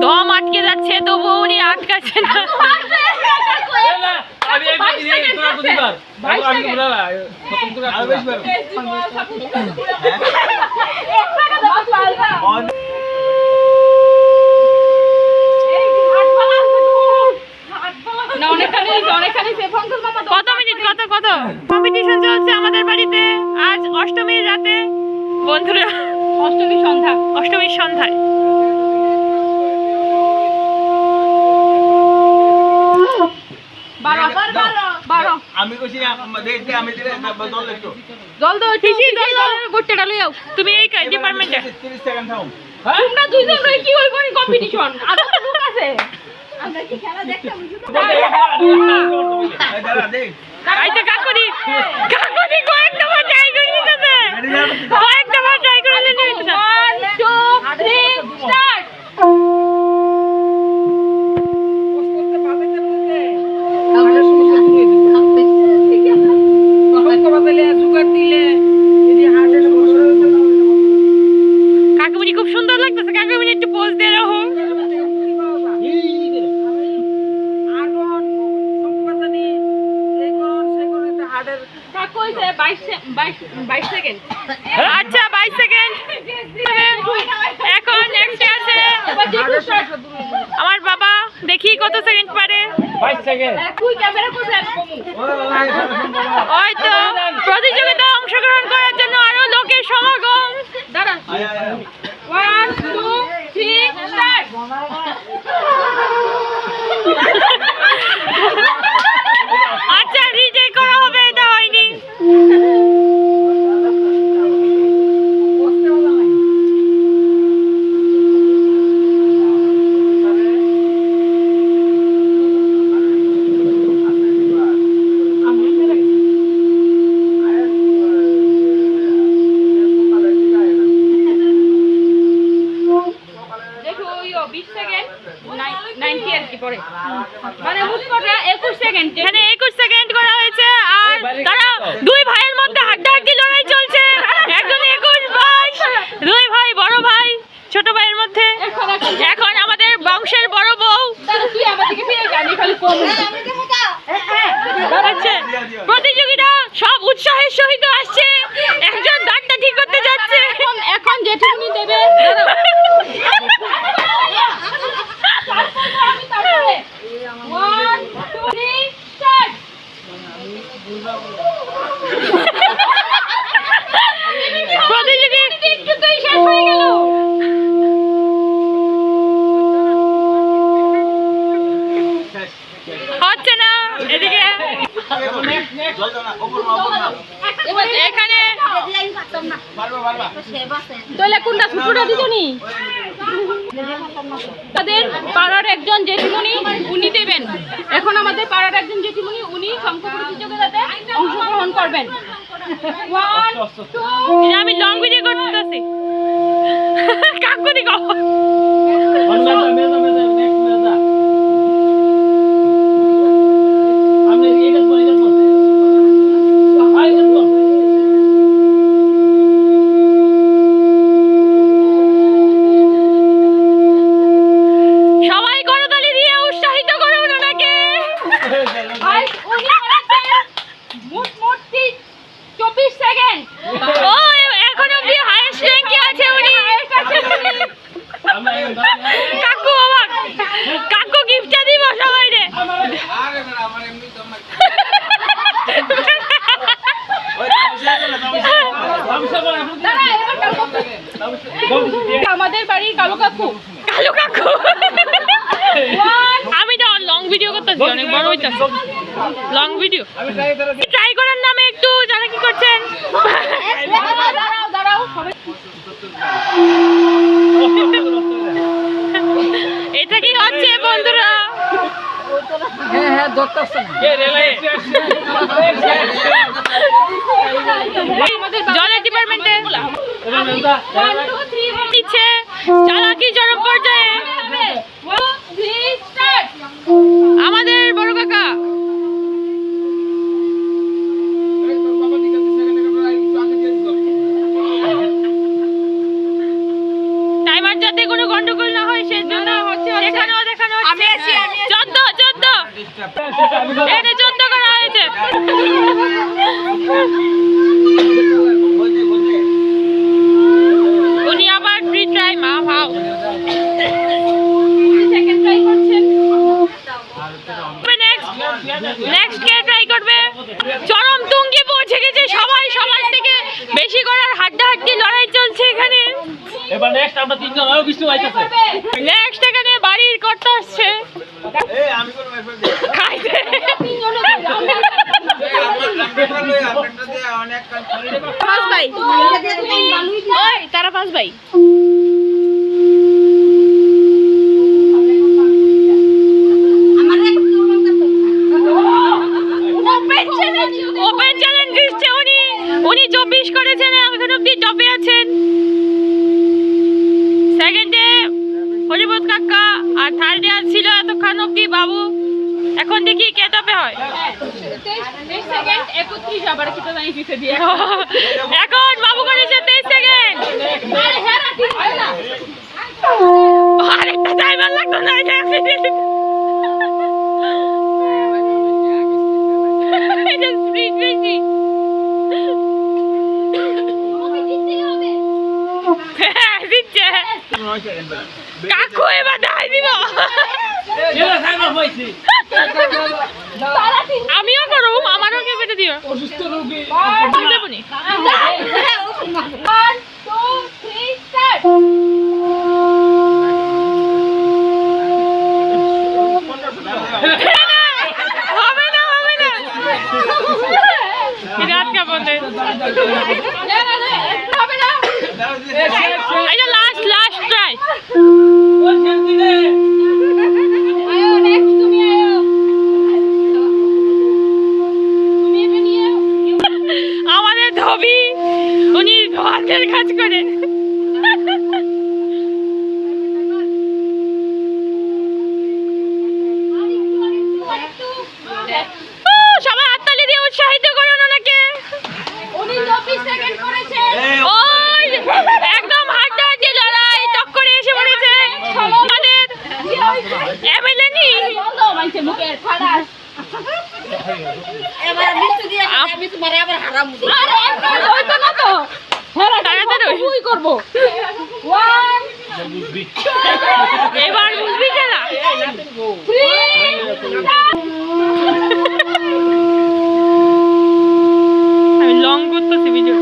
দম আটকে যাচ্ছে তবু উনি আটকাচ্ছে না। কত মিনিট কত কত কম্পিটিশন চলছে আমাদের বাড়িতে আজ অষ্টমীর রাতে বন্ধুরা, অষ্টমীর সন্ধ্যায় আমি কইছি আমি দিলে জল একটু জল দাও ঠিকই জল দাও গোটটা লই যাও তুমি এই ডিপার্টমেন্টে 30 সেকেন্ড থাও তোমরা দুইজন রই কি হইব নি কম্পিটিশন আরো তো লোক আছে আমরা কি খেলা দেখতে দেখ আইতে কাকুরি কয়েকটা বার ট্রাই করে নিতেছে কয়েকটা বার ট্রাই করে নিতেছে 1 2 3 স্টার্ট কাকুমনি খুব সুন্দর লাগতেছে কাকুমনি একটু পোজ দিয়ে রাখো আচ্ছা 22 সেকেন্ড এখন নেক্সট আছে আমার বাবা দেখি কত সেকেন্ড পারে 22 সেকেন্ড ওই তো প্রতিযোগিতায় অংশগ্রহণ করার জন্য আরো লোকের সমাগম দাঁড়া 1 2 3 স্টার্ট আচ্ছা রিটেক করা হবে এটা হয়নি এখানে 21 সেকেন্ড করা হয়েছে আর তারা দুই ভাইয়ের মধ্যে হাড্ডাহাড্ডি লড়াই চলছে একজন 21 22 দুই ভাই বড় ভাই ছোট ভাইয়ের মধ্যে এখন আমাদের বংশের বড় বউ প্রতিযোগিতা সব উৎসাহের সহিত আসছে একজন দাঁতটা ঠিক করতে যাচ্ছে এখন যেটুকুনি দেবে হচ্ছে না এদিকে এখানে তাদের পাড়ার একজন জেঠিমণি উনি দেবেন এখন আমাদের পাড়ার একজন জেঠিমণি উনি শঙ্খ প্রতিযোগিতাতে অংশগ্রহণ করবেন আমি লং ভিডিও করতেছি কাকুনি সবাই করতালি দিয়ে উৎসাহিত করুন ওনাকে মোট 24 সেকেন্ড ও এখন অবধি হাইয়েস্ট র্যাঙ্কে আছে উনি কাকু অবাক কাকু গিফটটা দিব সবাই রে আমাদের বাড়ির কালো কাকু আমি তো লং ভিডিও করতেছি অনেক বড় হইতাছে লং ভিডিও ট্রাই করার নামে একটু যারা কি করছেন দাঁড়াও এটা কি হচ্ছে বন্ধুরা জলের ডিপার্টমেন্টে দিচ্ছে চালাকি চরম পর্যায়ে আমাদের বড় কাকা টাইমার যাতে কোনো গন্ডগোল না হয় সেজন্য হচ্ছে এখানেও দেখানো হচ্ছে 14 এটা 14 করা হয়েছে। উনি আবার ফ্রি ট্রাই মা ভাও সেকেন্ড ট্রাই করছেন। নেক্সট কে ট্রাই করবে? চরম তুঙ্গে পৌঁছে গেছে, সবাই সবার থেকে বেশি করার হাড্ডাহাড্ডি লড়াই চলছে এখানে। এবার নেক্সট আমরা তিনজন আরো বৃষ্টি আইতাছে। নেক্সট এখানে বাড়ির কর্তা আসছে এই আমি কোন মেসেজ দিই খাইতে। অনেক পাঁচ ভাই ওই তারা 5 ভাই। ওপেন চ্যালেঞ্জ দিচ্ছে উনি 24 করেছেন, এখন অব্দি টপে আছেন। সেকেন্ডে হরিবোধ কাকা আর থার্ডে ছিল এতক্ষণ অব্দি বাবু। এখন দেখি কে টপে হয়। এখন বাবু করেছে 23 সেকেন্ড। আরেকটা টাইমার লাগতো না, এটা এটা স্পিড বেশি। দিচ্ছে কাকু এবার দাই দিব। আমিও করুম, আমারও কে বেটে দিও। অসুস্থ রোগী দেবনি হবে না বিরাট কেমন এটা লাস্ট ট্রাই। আমাদের ধবি উনি হাতের কাজ করেন। সবাই হাততালি দিয়ে উৎসাহিত করুন ওনাকে। ওই একদম হাড্ডাহাড্ডি লড়াই টক্করে এসে পড়েছে আমাদের এমএলএ নি। এবার বুঝবি খেলা। আমি লং করতেছি ভিডিও।